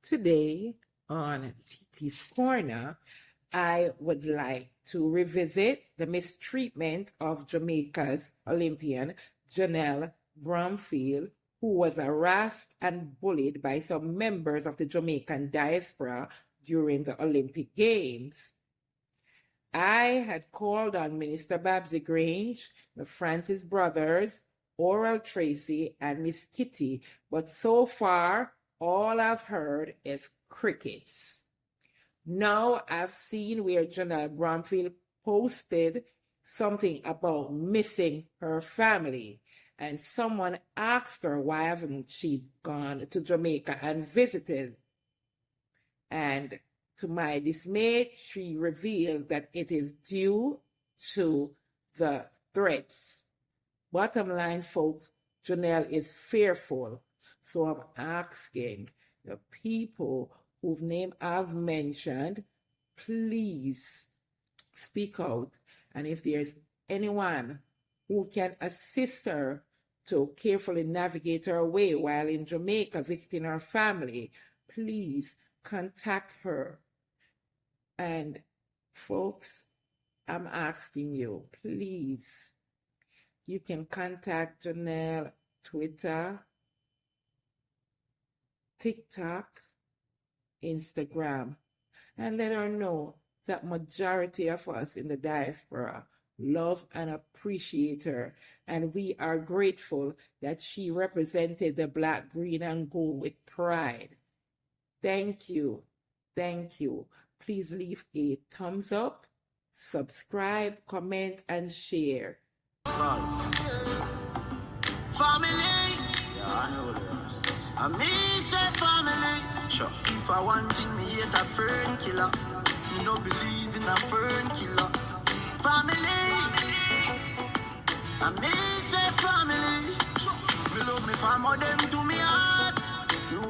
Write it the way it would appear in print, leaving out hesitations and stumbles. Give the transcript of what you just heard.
Today on TT's Corner, I would like to revisit the mistreatment of Jamaica's Olympian Janelle Bromfield, who was harassed and bullied by some members of the Jamaican diaspora during the Olympic Games. I had called on Minister Babsy Grange, the Francis brothers, Oral Tracy, and Miss Kitty, but so far, all I've heard is crickets. Now I've seen where Janelle Bromfield posted something about missing her family, and someone asked her why haven't she gone to Jamaica and visited. And to my dismay, she revealed that it is due to the threats. Bottom line, folks, Janelle is fearful. So I'm asking the people whose name I've mentioned, please speak out. And if there's anyone who can assist her to carefully navigate her way while in Jamaica visiting her family, please contact her. And folks, I'm asking you, please, you can contact Janelle Twitter, TikTok, Instagram, and let her know that majority of us in the diaspora love and appreciate her, and we are grateful that she represented the black, green, and gold with pride. Thank you. Thank you. Please leave a thumbs up, subscribe, comment, and share. Family, yeah, I know this. I mean, say family. Sure. If I want thing, me hate a fern killer. Me no believe in a fern killer. Family, I mean, say family. Sure. Me love me family, them to me heart. You